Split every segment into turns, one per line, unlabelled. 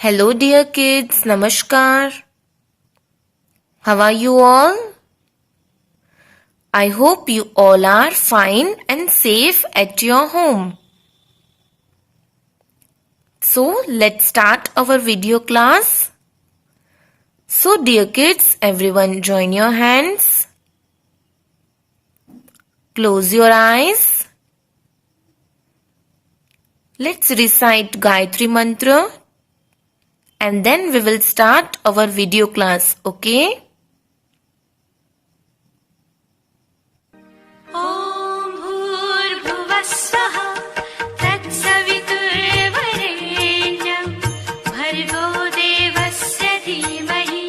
Hello, dear kids. Namaskar. How are you all? I hope you all are fine and safe at your home. So, let's start our video class. So, dear kids, everyone join your hands. Close your eyes. Let's recite Gayatri Mantra. And then we will start our video class, okay?
ॐ भूर्भुवस्सुः तत्सवितुर्वरेण्यं भर्गो देवस्य धीमहि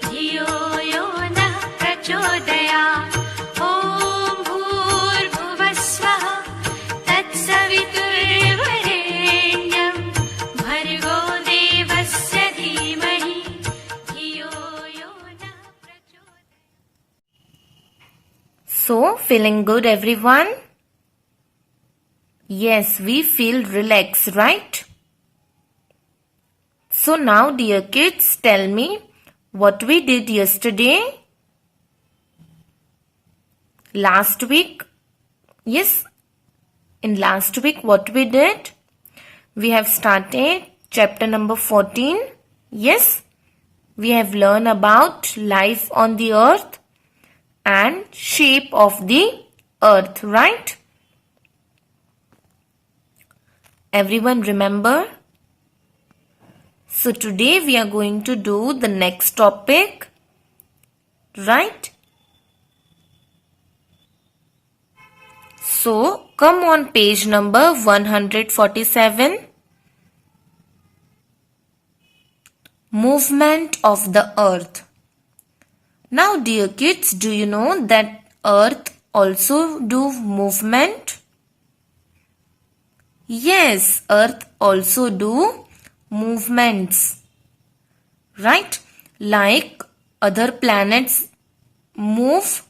धियो यो नः प्रचोदयात् ॐ भूर्भुवस्सुः तत्सवितुर्वरेण्यं भर्गो देवस्य धीमहि धियो यो नः प्रचोदयात्.
So, feeling good, everyone? Yes, we feel relaxed, right? So now, dear kids, tell me what we did yesterday, last week. Yes, in last week, what we did? We have started chapter number 14. Yes, we have learned about life on the earth and shape of the earth, right? Everyone remember? So today we are going to do the next topic, right? So come on page number 147. Movement of the earth. Now, dear kids, do you know that earth also do movement? Yes, earth also do movements, right? Like other planets move,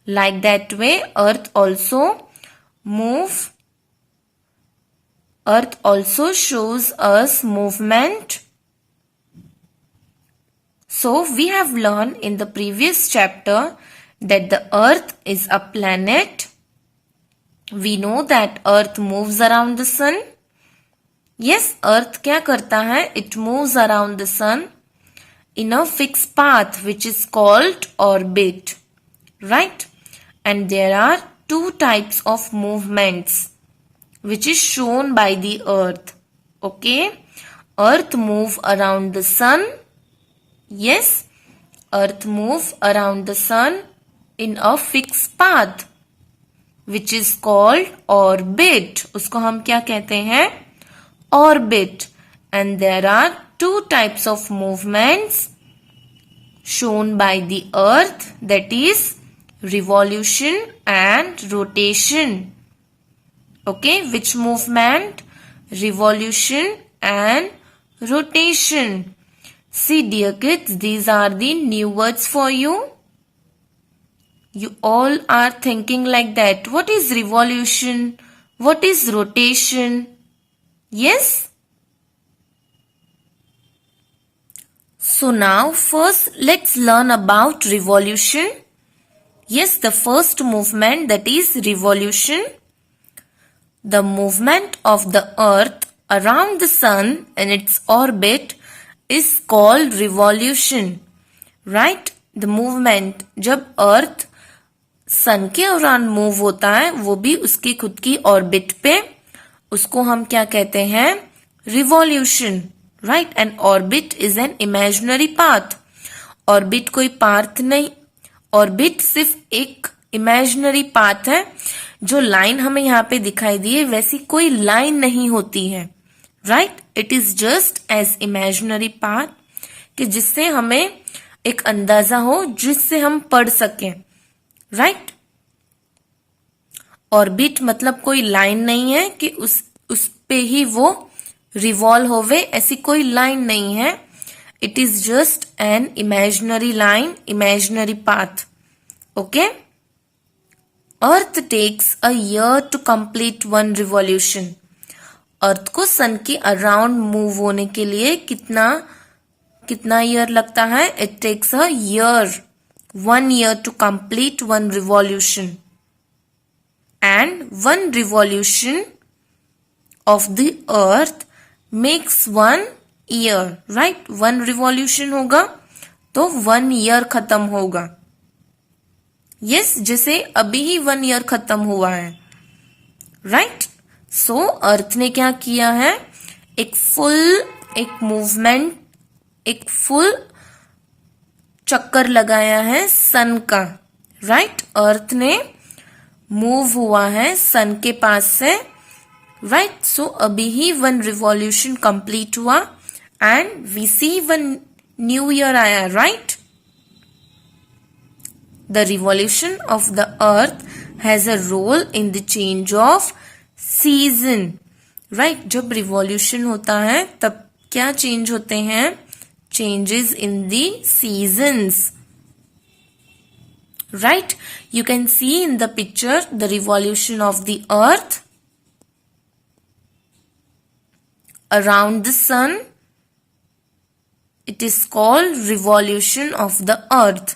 like that way earth also move. Earth also shows us movement. So, we have learned in the previous chapter that the earth is a planet. We know that earth moves around the sun. Yes, earth क्या करता है? It moves around the sun in a fixed path which is called orbit. Right? And there are two types of movements which is shown by the earth. Okay? Earth move around the sun. Yes, earth move around the sun in a fixed path which is called orbit. उसको हम क्या कहते हैं? Orbit. And there are two types of movements shown by the earth, that is revolution and rotation. Okay, which movement? Revolution and rotation. See, dear kids, these are the new words for you. You all are thinking like that. What is revolution? What is rotation? Yes? So now first let's learn about revolution. Yes, the first movement, that is revolution. The movement of the earth around the sun in its orbit is called revolution, right? The movement, जब अर्थ सन के दौरान move होता है वो भी उसकी खुद की ऑर्बिट पे, उसको हम क्या कहते हैं? Revolution, right? And orbit is an imaginary path. Orbit कोई पाथ नहीं, ऑर्बिट सिर्फ एक इमेजिनरी पाथ है. जो लाइन हमें यहाँ पे दिखाई दी है वैसी कोई लाइन नहीं होती है, right? It is just as imaginary path कि जिससे हमें एक अंदाजा हो, जिससे हम पढ़ सकें, राइट? ऑर्बिट मतलब कोई लाइन नहीं है कि उस पे ही वो रिवॉल्व होवे, ऐसी कोई लाइन नहीं है. It is just an imaginary line, imaginary path. Okay? Earth takes a year to complete one revolution. Earth को सन के अराउंड मूव होने के लिए कितना ईयर लगता है? It takes a year, 1 year to complete one revolution. And one revolution of the earth makes 1 year, right? 1 revolution होगा तो 1 year खत्म होगा. Yes, जैसे अभी ही 1 year खत्म हुआ है, right? So अर्थ ने क्या किया है? एक मूवमेंट, एक फुल चक्कर लगाया है सन का, राइट? अर्थ ने मूव हुआ है सन के पास से, राइट? सो अभी ही 1 रिवॉल्यूशन कंप्लीट हुआ and we see 1 new year आया, right? The revolution of the earth has a role in the change of season, right? जब रिवॉल्यूशन होता है तब क्या चेंज होते हैं? Changes in the seasons, right? You can see in the picture the revolution of the earth around the sun. It is called revolution of the earth,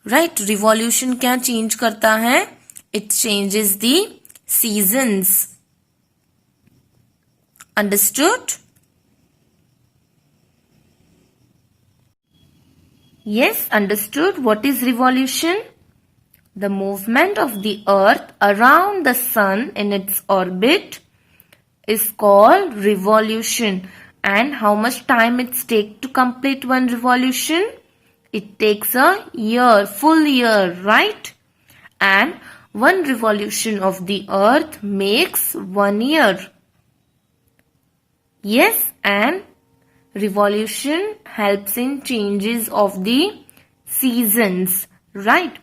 right? Revolution क्या change करता है? It changes the seasons. Understood? Yes, understood. What is revolution? The movement of the earth around the sun in its orbit is called revolution. And how much time it takes to complete one revolution? It takes a year, full year, right? And one revolution of the earth makes 1 year. Yes, and revolution helps in changes of the seasons, right?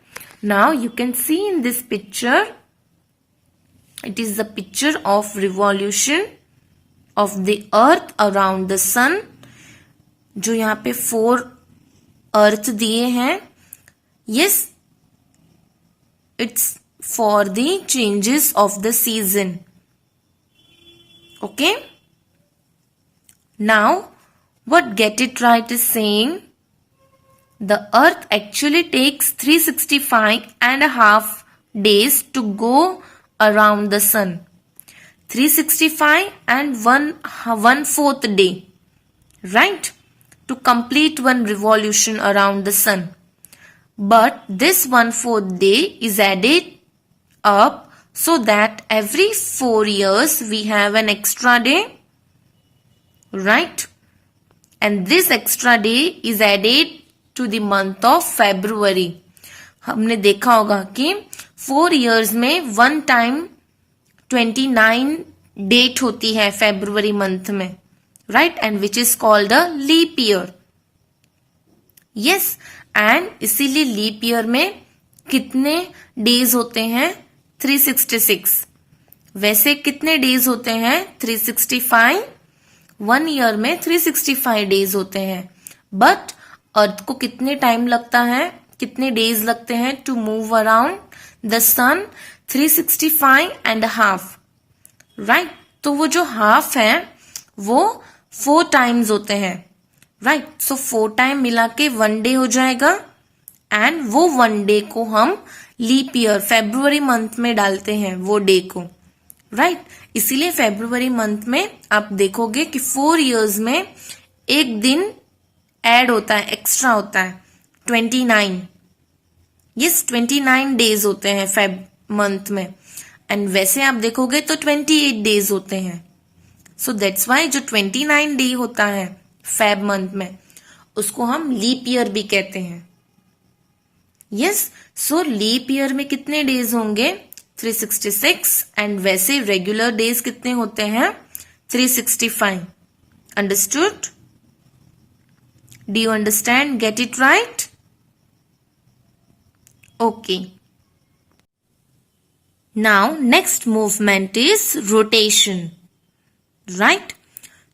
Now you can see in this picture, it is the picture of revolution of the earth around the sun. जो यहाँ पे 4 अर्थ दिए हैं. Yes, it's for the changes of the season. Okay? Now what Get It Right is saying, the earth actually takes 365.5 days to go around the sun. 365 and 1/4 day, right? To complete one revolution around the sun. But this 1/4 day is added up so that every 4 years we have an extra day, right? And this extra day is added to the month of February. हमने देखा होगा कि 4 years में 1 time 29 date होती है February month में, right? And which is called a leap year. Yes, and इसीलिए leap year में कितने days होते हैं? 366. वैसे कितने days होते हैं? 365. 1 year में 365 डेज होते हैं. बट अर्थ को कितने टाइम लगता है? कितने डेज लगते हैं to move around the sun? 365.5, right? तो वो जो हाफ है वो 4 टाइम्स होते हैं, राइट? सो 4 टाइम मिला के 1 डे हो जाएगा एंड वो 1 डे को हम लीप ईयर February मंथ में डालते हैं वो डे को, राइट? इसीलिए February मंथ में आप देखोगे कि 4 years में एक दिन ऐड होता है, एक्स्ट्रा होता है, 29. यस, 29 डेज होते हैं Feb मंथ में एंड वैसे आप देखोगे तो 28 डेज होते हैं. सो दैट्स वाई जो 29 डे होता है Feb मंथ में उसको हम लीप ईयर भी कहते हैं. यस, सो लीप ईयर में कितने डेज होंगे? 366 एंड वैसे रेगुलर डेज कितने होते हैं? 365. Understood? Do you understand? Get it right? Okay. Now next movement is rotation, right?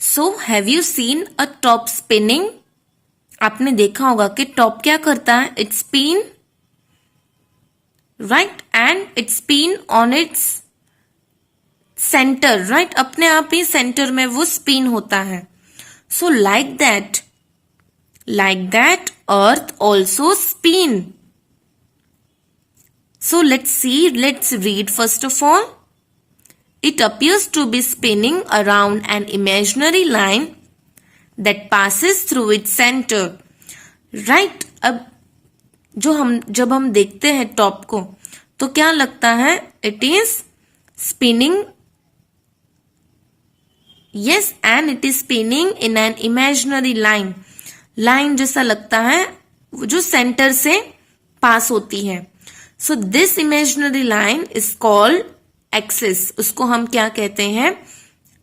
So have you seen a top spinning? आपने देखा होगा कि टॉप क्या करता है? It's spin, right? And it spin on its centre, right, अपने आप ही centre में वो स्पिन होता है. So like that earth also spin. So let's read first of all. It appears to be spinning around an imaginary line that passes through its center. Right? अब जब हम देखते हैं टॉप को तो क्या लगता है? It is spinning. Yes, and it is spinning in an imaginary line. Line जैसा लगता है जो सेंटर से पास होती है. So this imaginary line is called axis. उसको हम क्या कहते हैं?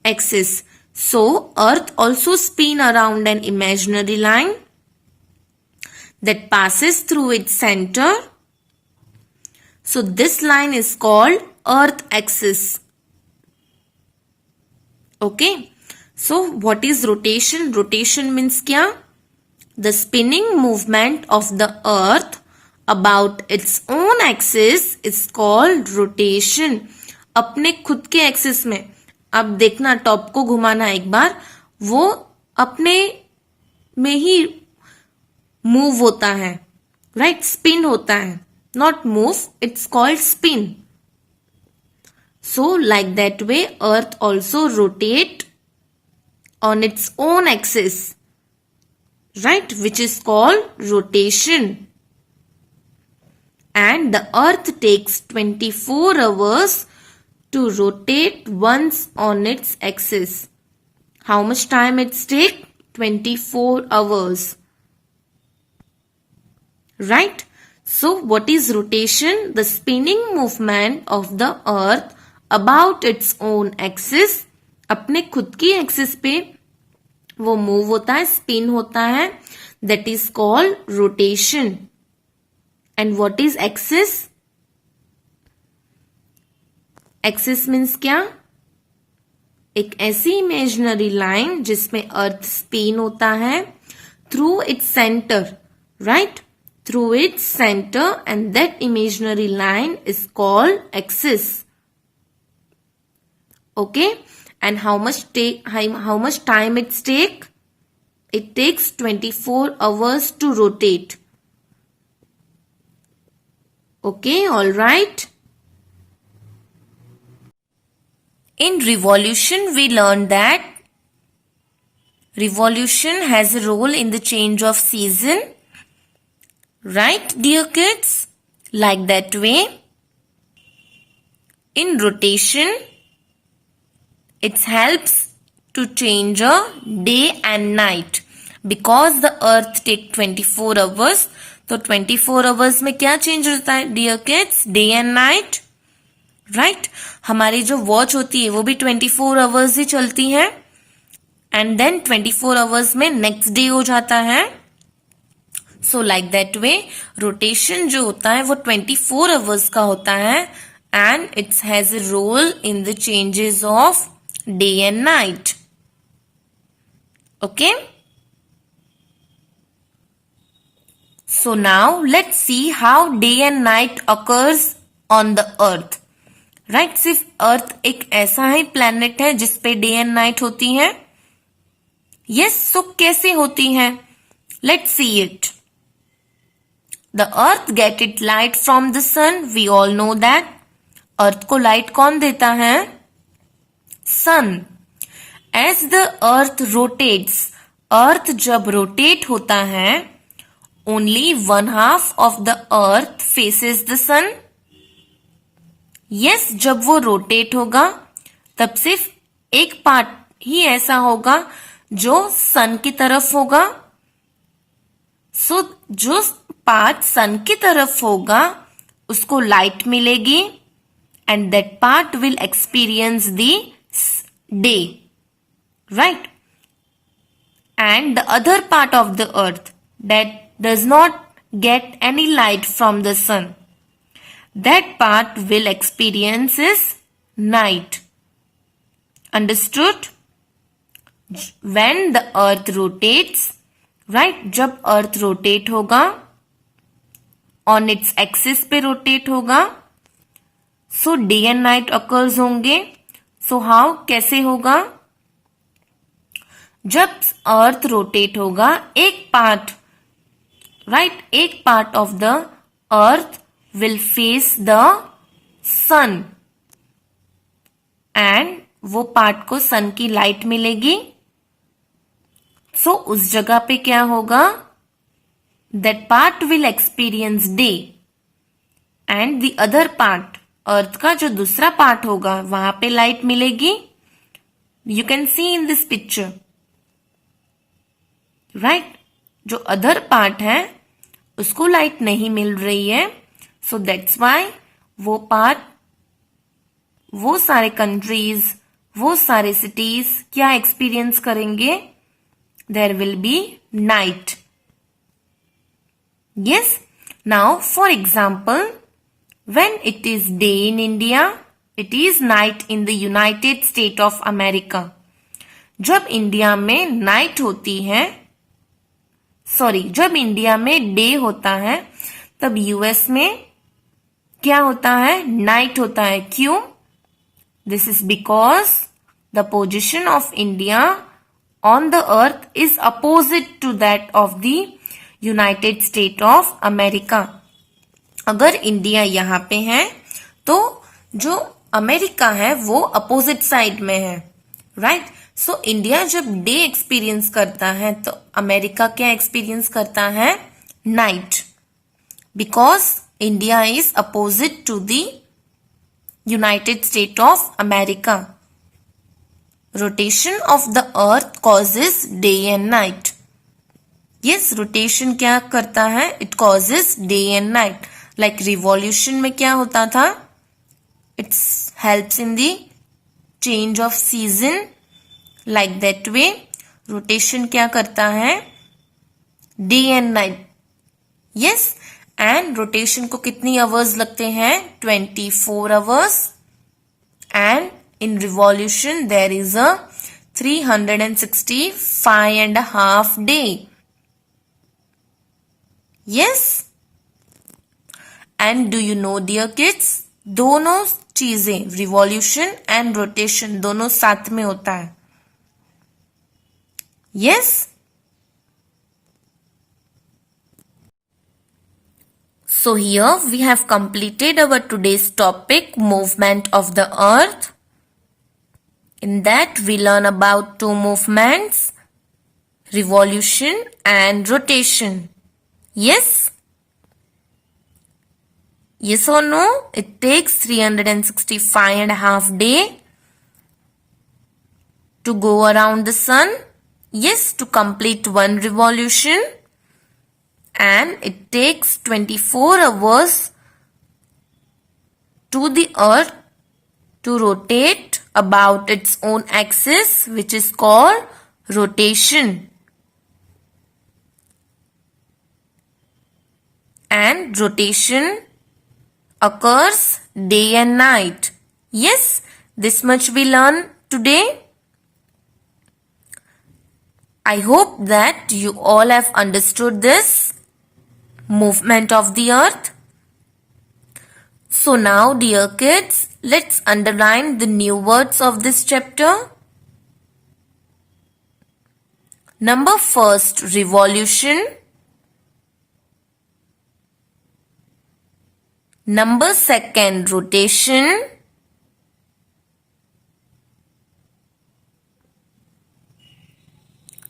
Axis. So Earth also spin around an imaginary line that passes through its center. So this line is called Earth axis. Okay. So what is rotation? Rotation means क्या? The spinning movement of the Earth about its own axis is called rotation. अपने खुद के axis में, अब देखना top को घुमाना एक बार, वो अपने में ही मूव होता है, राइट, स्पिन होता है, not move, it's called spin. So like that way earth also rotate on its own axis, right, which is called rotation. And the earth takes 24 hours to rotate once on its axis. How much time it takes? 24 hours. Right? So what is rotation? The spinning movement of the earth about its own axis. अपने खुद की axis पे वो move होता है, spin होता है. That is called rotation. And what is axis? Axis means क्या? एक ऐसी इमेजिनरी लाइन जिसमें अर्थ स्पिन होता है through its centre, right, through its centre, and that imaginary line is called axis. Okay, and how much time it's take? It takes 24 hours to rotate. Okay, all right. In revolution, we learned that revolution has a role in the change of season. Right, dear kids? Like that way. In rotation, it helps to change a day and night. Because the earth take 24 hours, तो 24 hours में क्या change होता है dear kids? Day and night, right. हमारी जो watch होती है वो भी 24 आवर्स ही चलती है, एंड देन 24 आवर्स में नेक्स्ट डे हो जाता है. So like that way rotation जो होता है वो 24 आवर्स का होता है, and it's has a role in the changes of day and night. Okay, so now let's see how day and night occurs on the earth. Right, सिर्फ अर्थ एक ऐसा ही प्लैनेट है जिसपे डे एंड नाइट होती है. यस, सो कैसे होती है? Let's see it. The earth get it light from the sun. We all know that. Earth को लाइट कौन देता है? Sun. As the earth rotates, earth जब रोटेट होता है, only one half of the earth faces the sun. Yes, जब वो rotate होगा तब सिर्फ एक पार्ट ही ऐसा होगा जो सन की तरफ होगा. सो जो पार्ट सन की तरफ होगा उसको लाइट मिलेगी, and that part will experience the day, right. And the other part of the earth that does not get any light from the sun, that part will experience is night. Understood? When the earth rotates, right, जब earth rotate होगा, on its axis पे rotate होगा, so day and night occurs होंगे. So how, कैसे होगा? जब अर्थ rotate होगा, एक पार्ट, राइट, एक part of the earth will face the sun and वो पार्ट को सन की लाइट मिलेगी. सो उस जगह पे क्या होगा? That part will experience day and the other part, earth का जो दूसरा पार्ट होगा वहां पे लाइट मिलेगी. You can see in this picture, right. जो अदर पार्ट है उसको लाइट नहीं मिल रही है. सो दैट्स वाई वो पार्ट, वो सारे कंट्रीज, वो सारे सिटीज क्या एक्सपीरियंस करेंगे? There will be night. Yes. Now for example, when it is day in India, it is night in the United States of America. जब इंडिया में night होती है, सॉरी, जब इंडिया में डे होता है तब यूएस में क्या होता है? नाइट होता है. क्यों? This is because the position of India on the earth is opposite to that of the United State of America. अगर इंडिया यहाँ पे है तो जो अमेरिका है वो अपोजिट साइड में है, राइट. सो इंडिया जब डे एक्सपीरियंस करता है तो अमेरिका क्या एक्सपीरियंस करता है? Night, because India is opposite to the United State of America. Rotation of the earth causes day and night. Yes, rotation क्या करता है? It causes day and night. Like revolution में क्या होता था? It's helps in the change of season. Like that way rotation क्या करता है? Day and night. Yes. And rotation को कितनी आवर्स लगते हैं? 24 hours. And in revolution there is a 365.5 day. Yes. And do you know dear kids, दोनों चीजें, revolution and rotation, दोनों साथ में होता है. Yes. So here we have completed our today's topic, movement of the earth. In that we learn about two movements, revolution and rotation. Yes? Yes or no? It takes 365.5 days to go around the sun. Yes, to complete one revolution. And it takes 24 hours to the earth to rotate about its own axis, which is called rotation. And rotation occurs day and night. Yes, this much we learn today. I hope that you all have understood this movement of the earth. So now, dear kids, let's underline the new words of this chapter. Number first, revolution. Number second, rotation.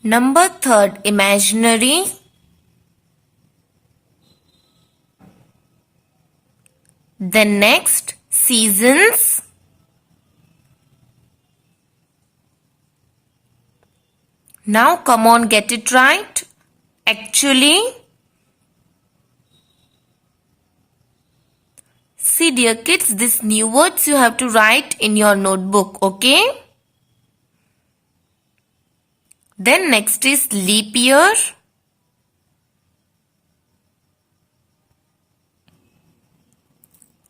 Number third, imaginary. Then next, seasons. Now come on, get it right. Actually, see dear kids, these new words you have to write in your notebook, okay? Then next is leap year.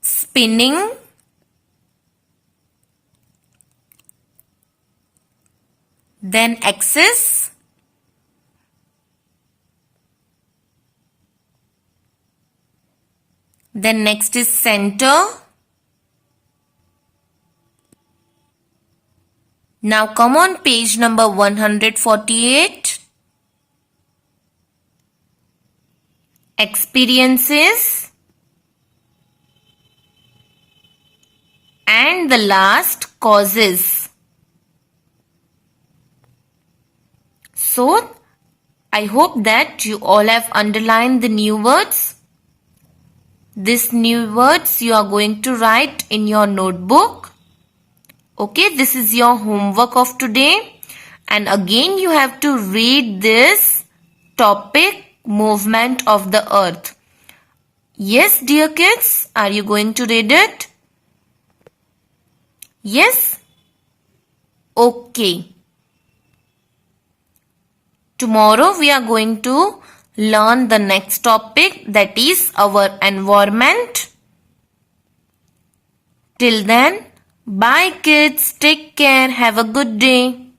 Spinning. Then axis. Then next is center. Now come on page number 148. Experiences. And the last, causes. So, I hope that you all have underlined the new words. These new words you are going to write in your notebook. Okay, this is your homework of today. And again you have to read this topic, movement of the earth. Yes, dear kids, are you going to read it? Yes? Okay. Tomorrow we are going to learn the next topic, that is our environment. Till then, bye kids, take care, have a good day.